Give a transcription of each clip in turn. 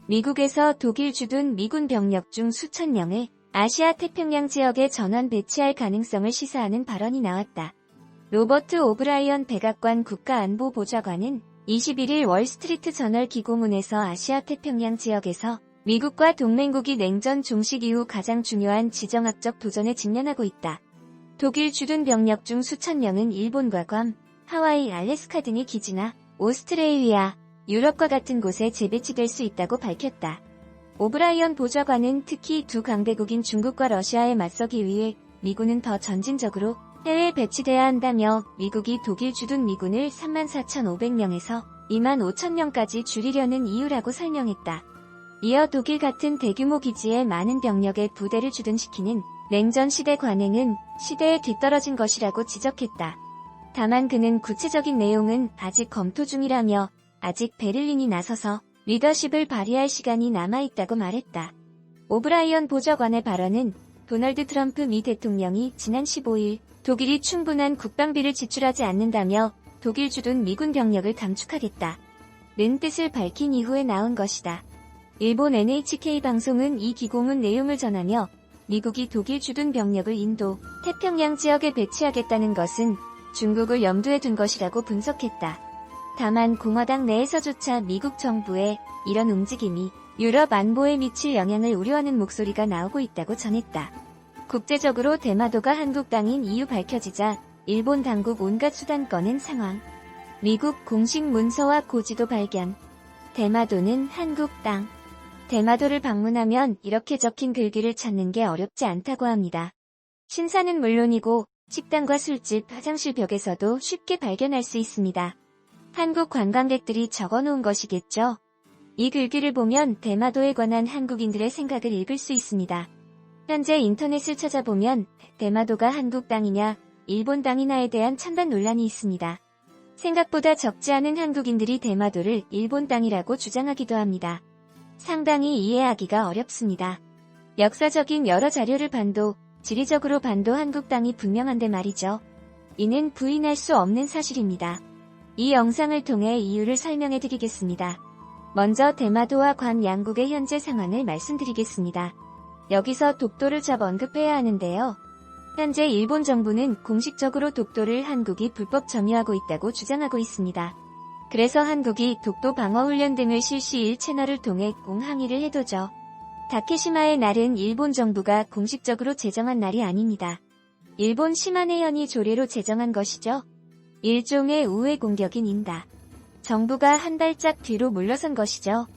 미국에서 독일 주둔 미군 병력 중 수천 명을 아시아 태평양 지역에 전원 배치할 가능성을 시사하는 발언이 나왔다. 로버트 오브라이언 백악관 국가안보보좌관은 21일 월스트리트 저널 기고문에서 아시아 태평양 지역에서 미국과 동맹국이 냉전 종식 이후 가장 중요한 지정학적 도전에 직면하고 있다. 독일 주둔 병력 중 수천 명은 일본과 괌, 하와이, 알래스카 등의 기지나 오스트레일리아, 유럽과 같은 곳에 재배치될 수 있다고 밝혔다. 오브라이언 보좌관은 특히 두 강대국인 중국과 러시아에 맞서기 위해 미군은 더 전진적으로 해외에 배치돼야 한다며 미국이 독일 주둔 미군을 34,500명에서 25,000명까지 줄이려는 이유라고 설명했다. 이어 독일 같은 대규모 기지에 많은 병력의 부대를 주둔시키는 냉전 시대 관행은 시대에 뒤떨어진 것이라고 지적했다. 다만 그는 구체적인 내용은 아직 검토 중이라며 아직 베를린이 나서서 리더십을 발휘할 시간이 남아있다고 말했다. 오브라이언 보좌관의 발언은 도널드 트럼프 미 대통령이 지난 15일 독일이 충분한 국방비를 지출하지 않는다며 독일 주둔 미군 병력을 감축하겠다는 뜻을 밝힌 이후에 나온 것이다. 일본 NHK 방송은 이 기고문 내용을 전하며 미국이 독일 주둔 병력을 인도, 태평양 지역에 배치하겠다는 것은 중국을 염두에 둔 것이라고 분석했다. 다만 공화당 내에서조차 미국 정부의 이런 움직임이 유럽 안보에 미칠 영향을 우려하는 목소리가 나오고 있다고 전했다. 국제적으로 대마도가 한국 땅인 이유 밝혀지자 일본 당국 온갖 수단 꺼낸 상황. 미국 공식 문서와 고지도 발견. 대마도는 한국 땅. 대마도를 방문하면 이렇게 적힌 글귀를 찾는 게 어렵지 않다고 합니다. 신사는 물론이고 식당과 술집, 화장실 벽에서도 쉽게 발견할 수 있습니다. 한국 관광객들이 적어놓은 것이겠죠. 이 글귀를 보면 대마도에 관한 한국인들의 생각을 읽을 수 있습니다. 현재 인터넷을 찾아보면 대마도가 한국 땅이냐, 일본 땅이냐에 대한 찬반 논란이 있습니다. 생각보다 적지 않은 한국인들이 대마도를 일본 땅이라고 주장하기도 합니다. 상당히 이해하기가 어렵습니다. 역사적인 여러 자료를 봐도 지리적으로 봐도 한국 땅이 분명한데 말이죠. 이는 부인할 수 없는 사실입니다. 이 영상을 통해 이유를 설명해 드리겠습니다. 먼저 대마도와 괌 양국의 현재 상황을 말씀드리겠습니다. 여기서 독도를 접 언급해야 하는데요. 현재 일본 정부는 공식적으로 독도를 한국이 불법 점유하고 있다고 주장하고 있습니다. 그래서 한국이 독도 방어훈련 등을 실시 1채널을 통해 공항의를 해도죠. 다케시마의 날은 일본 정부가 공식적으로 제정한 날이 아닙니다. 일본 시마네현이 조례로 제정한 것이죠. 일종의 우회 공격인입니다. 정부가 한 발짝 뒤로 물러선 것이죠.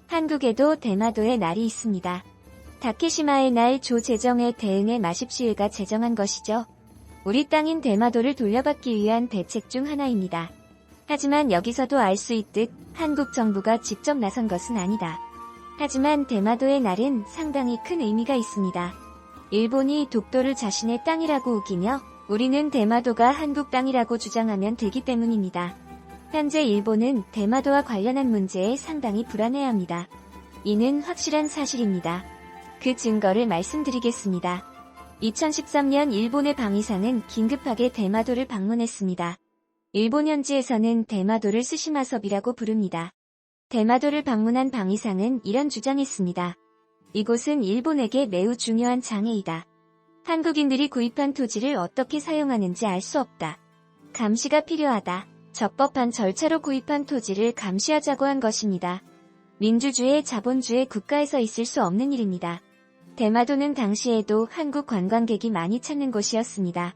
한국에도 대마도의 날이 있습니다. 다케시마의 날 조 제정에 대응해 마십시일가 제정한 것이죠. 우리 땅인 대마도를 돌려받기 위한 대책 중 하나입니다. 하지만 여기서도 알 수 있듯 한국 정부가 직접 나선 것은 아니다. 하지만 대마도의 날은 상당히 큰 의미가 있습니다. 일본이 독도를 자신의 땅이라고 우기며 우리는 대마도가 한국 땅이라고 주장하면 되기 때문입니다. 현재 일본은 대마도와 관련한 문제에 상당히 불안해합니다. 이는 확실한 사실입니다. 그 증거를 말씀드리겠습니다. 2013년 일본의 방위상은 긴급하게 대마도를 방문했습니다. 일본 현지에서는 대마도를 스시마섭이라고 부릅니다. 대마도를 방문한 방위상은 이런 주장했습니다. 이곳은 일본에게 매우 중요한 장애이다. 한국인들이 구입한 토지를 어떻게 사용하는지 알 수 없다. 감시가 필요하다. 적법한 절차로 구입한 토지를 감시하자고 한 것입니다. 민주주의, 자본주의 국가에서 있을 수 없는 일입니다. 대마도는 당시에도 한국 관광객이 많이 찾는 곳이었습니다.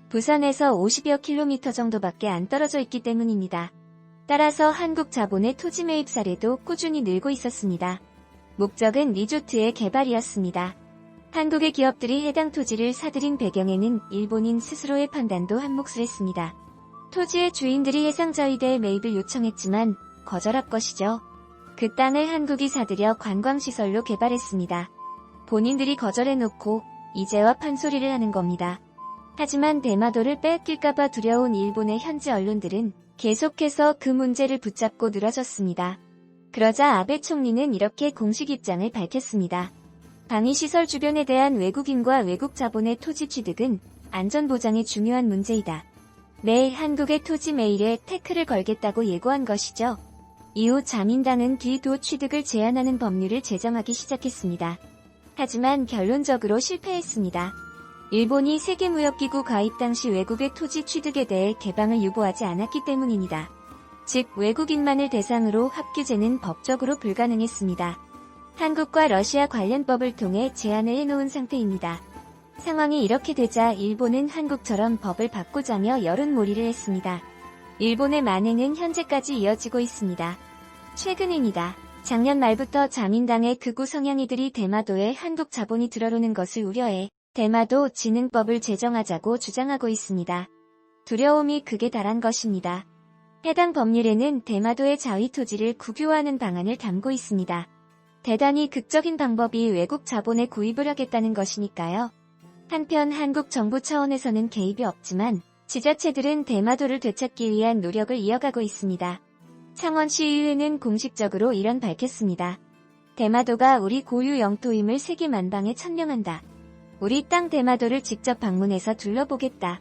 부산에서 50여 킬로미터 정도밖에 안 떨어져 있기 때문입니다. 따라서 한국 자본의 토지 매입 사례도 꾸준히 늘고 있었습니다. 목적은 리조트의 개발이었습니다. 한국의 기업들이 해당 토지를 사들인 배경에는 일본인 스스로의 판단도 한몫을 했습니다. 토지의 주인들이 해상자위대에 매입을 요청했지만 거절한 것이죠. 그 땅을 한국이 사들여 관광시설로 개발했습니다. 본인들이 거절해놓고 이제와 판소리를 하는 겁니다. 하지만 대마도를 빼앗길까봐 두려운 일본의 현지 언론들은 계속해서 그 문제를 붙잡고 늘어졌습니다. 그러자 아베 총리는 이렇게 공식 입장을 밝혔습니다. 방위시설 주변에 대한 외국인과 외국 자본의 토지 취득은 안전보장의 중요한 문제이다. 매일 한국의 토지 매일에 태클을 걸겠다고 예고한 것이죠. 이후 자민당은 뒤도 취득을 제한하는 법률을 제정하기 시작했습니다. 하지만 결론적으로 실패했습니다. 일본이 세계무역기구 가입 당시 외국의 토지 취득에 대해 개방을 유보하지 않았기 때문입니다. 즉 외국인만을 대상으로 합규제는 법적으로 불가능했습니다. 한국과 러시아 관련법을 통해 제한을 해놓은 상태입니다. 상황이 이렇게 되자 일본은 한국처럼 법을 바꾸자며 여론몰이를 했습니다. 일본의 만행은 현재까지 이어지고 있습니다. 최근입니다. 작년 말부터 자민당의 극우 성향이들이 대마도에 한국 자본이 들어오는 것을 우려해 대마도 진흥법을 제정하자고 주장하고 있습니다. 두려움이 극에 달한 것입니다. 해당 법률에는 대마도의 자위 토지를 국유화하는 방안을 담고 있습니다. 대단히 극적인 방법이 외국 자본에 구입을 하겠다는 것이니까요. 한편 한국 정부 차원에서는 개입이 없지만 지자체들은 대마도를 되찾기 위한 노력을 이어가고 있습니다. 창원시의회는 공식적으로 이런 밝혔습니다. 대마도가 우리 고유 영토임을 세계 만방에 천명한다. 우리 땅 대마도를 직접 방문해서 둘러보겠다.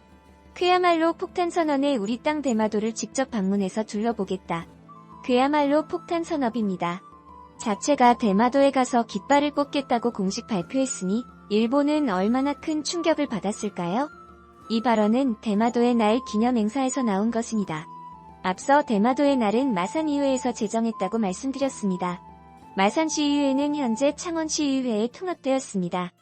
그야말로 폭탄 선언에 우리 땅 대마도를 직접 방문해서 둘러보겠다. 그야말로 폭탄 선언입니다. 자체가 대마도에 가서 깃발을 꽂겠다고 공식 발표했으니 일본은 얼마나 큰 충격을 받았을까요? 이 발언은 대마도의 날 기념 행사에서 나온 것입니다. 앞서 대마도의 날은 마산의회에서 제정했다고 말씀드렸습니다. 마산시의회는 현재 창원시의회에 통합되었습니다.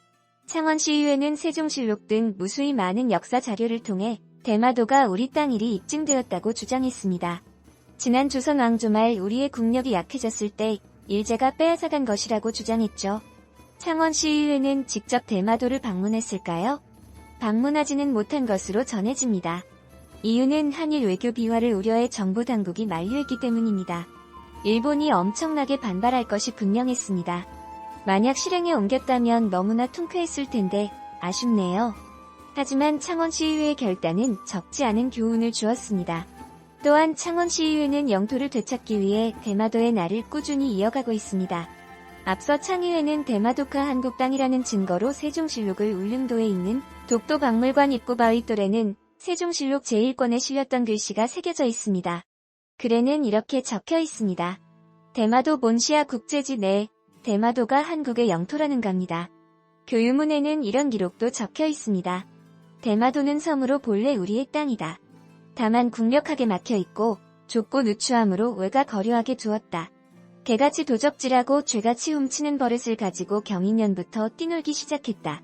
창원시의회는 세종실록 등 무수히 많은 역사 자료를 통해 대마도가 우리 땅일이 입증되었다고 주장했습니다. 지난 조선 왕조 말 우리의 국력이 약해졌을 때 일제가 빼앗아간 것이라고 주장했죠. 창원시의회는 직접 대마도를 방문했을까요? 방문하지는 못한 것으로 전해집니다. 이유는 한일 외교 비화를 우려해 정부 당국이 만류했기 때문입니다. 일본이 엄청나게 반발할 것이 분명했습니다. 만약 실행에 옮겼다면 너무나 통쾌했을 텐데 아쉽네요. 하지만 창원시의회의 결단은 적지 않은 교훈을 주었습니다. 또한 창원시의회는 영토를 되찾기 위해 대마도의 날을 꾸준히 이어가고 있습니다. 앞서 창의회는 대마도가 한국 땅이라는 증거로 세종실록을 울릉도에 있는 독도박물관 입구 바위돌에는 세종실록 제1권에 실렸던 글씨가 새겨져 있습니다. 글에는 이렇게 적혀 있습니다. 대마도 본시아 국제지 내 대마도가 한국의 영토라는 겁니다. 교유문에는 이런 기록도 적혀 있습니다. 대마도는 섬으로 본래 우리의 땅이다. 다만 국력하게 막혀있고 좁고 누추함으로 외가 거류하게 두었다. 개같이 도적질하고 죄같이 훔치는 버릇을 가지고 경인년부터 뛰놀기 시작했다.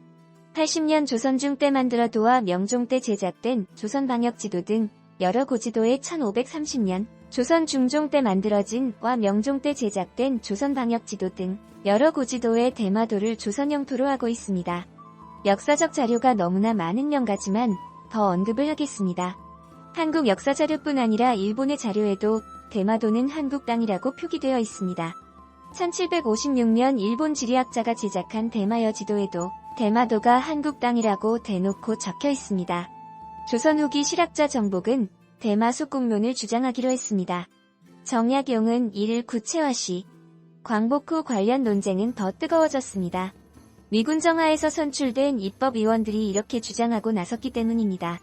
80년 조선중 때 만들어 도와 명종 때 제작된 조선방역지도 등 여러 고지도에 1530년 조선 중종 때 만들어진 와 명종 때 제작된 조선방역지도 등 여러 고지도에 대마도를 조선 영토로 하고 있습니다. 역사적 자료가 너무나 많은 명가지만 더 언급을 하겠습니다. 한국 역사 자료뿐 아니라 일본의 자료에도 대마도는 한국 땅이라고 표기되어 있습니다. 1756년 일본 지리학자가 제작한 대마여 지도에도 대마도가 한국 땅이라고 대놓고 적혀 있습니다. 조선 후기 실학자 정복은 대마 속국론을 주장하기로 했습니다. 정약용은 이를 구체화시. 광복 후 관련 논쟁은 더 뜨거워졌습니다. 미군 정하에서 선출된 입법위원들이 이렇게 주장하고 나섰기 때문입니다.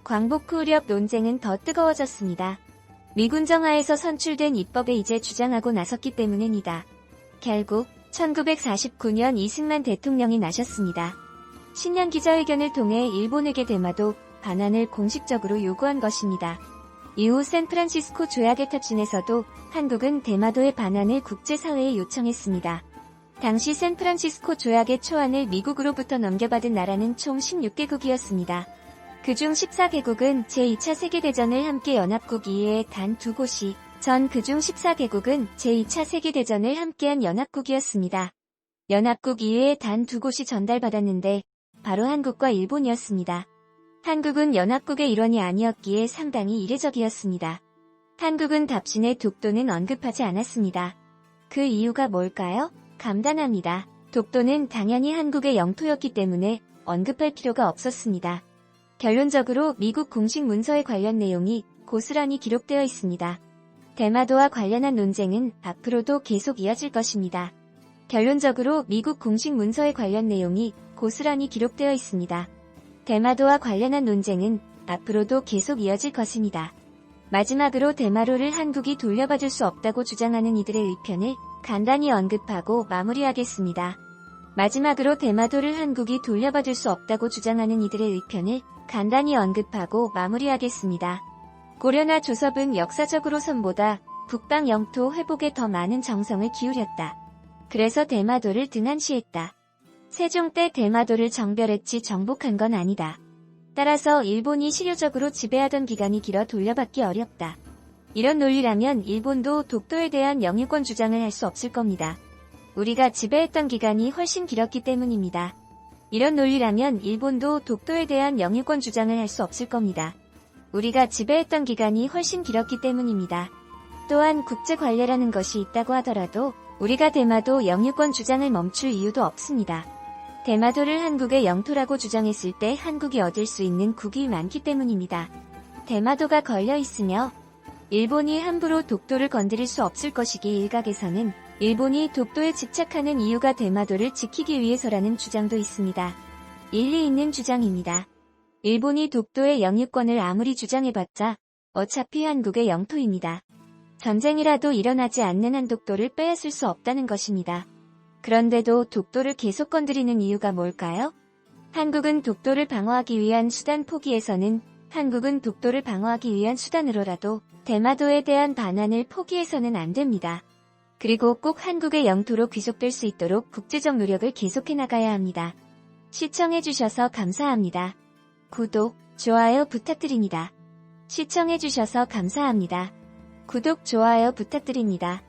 광복 후 무렵 논쟁은 더 뜨거워졌습니다. 미군 정하에서 선출된 입법에 이제 주장하고 나섰기 때문입니다. 결국 1949년 이승만 대통령이 나셨습니다. 신년 기자회견을 통해 일본에게 대마도 반환을 공식적으로 요구한 것입니다. 이후 샌프란시스코 조약의 타친에서도 한국은 대마도의 반환을 국제사회에 요청했습니다. 당시 샌프란시스코 조약의 초안을 미국으로부터 넘겨받은 나라는 총 16개국이었습니다. 그중 14개국은 제2차 세계대전을 함께 연합국 이외에 단 2곳이 그중 14개국은 제2차 세계대전을 함께한 연합국이었습니다. 연합국 이외에 단 2곳이 전달받았는데 바로 한국과 일본이었습니다. 한국은 연합국의 일원이 아니었기에 상당히 이례적이었습니다. 한국은 답신의 독도는 언급하지 않았습니다. 그 이유가 뭘까요? 간단합니다. 독도는 당연히 한국의 영토였기 때문에 언급할 필요가 없었습니다. 결론적으로 미국 공식 문서에 관련 내용이 고스란히 기록되어 있습니다. 대마도와 관련한 논쟁은 앞으로도 계속 이어질 것입니다. 결론적으로 미국 공식 문서에 관련 내용이 고스란히 기록되어 있습니다. 대마도와 관련한 논쟁은 앞으로도 계속 이어질 것입니다. 마지막으로 대마도를 한국이 돌려받을 수 없다고 주장하는 이들의 의견을 간단히 언급하고 마무리하겠습니다. 마지막으로 대마도를 한국이 돌려받을 수 없다고 주장하는 이들의 의견을 간단히 언급하고 마무리하겠습니다. 고려나 조섭은 역사적으로 선보다 북방 영토 회복에 더 많은 정성을 기울였다. 그래서 대마도를 등한시했다. 세종 때 대마도를 정별했지 정복한 건 아니다. 따라서 일본이 실효적으로 지배하던 기간이 길어 돌려받기 어렵다. 이런 논리라면 일본도 독도에 대한 영유권 주장을 할 수 없을 겁니다. 우리가 지배했던 기간이 훨씬 길었기 때문입니다. 이런 논리라면 일본도 독도에 대한 영유권 주장을 할 수 없을 겁니다. 우리가 지배했던 기간이 훨씬 길었기 때문입니다. 또한 국제 관례라는 것이 있다고 하더라도 우리가 대마도 영유권 주장을 멈출 이유도 없습니다. 대마도를 한국의 영토라고 주장했을 때 한국이 얻을 수 있는 국이 많기 때문입니다. 대마도가 걸려 있으며 일본이 함부로 독도를 건드릴 수 없을 것이기 일각에서는 일본이 독도에 집착하는 이유가 대마도를 지키기 위해서라는 주장도 있습니다. 일리 있는 주장입니다. 일본이 독도의 영유권을 아무리 주장해봤자 어차피 한국의 영토입니다. 전쟁이라도 일어나지 않는 한 독도를 빼앗을 수 없다는 것입니다. 그런데도 독도를 계속 건드리는 이유가 뭘까요? 한국은 독도를 방어하기 위한 수단 포기해서는 한국은 독도를 방어하기 위한 수단으로라도 대마도에 대한 반환을 포기해서는 안 됩니다. 그리고 꼭 한국의 영토로 귀속될 수 있도록 국제적 노력을 계속해 나가야 합니다. 시청해주셔서 감사합니다. 구독, 좋아요 부탁드립니다. 시청해주셔서 감사합니다. 구독, 좋아요 부탁드립니다.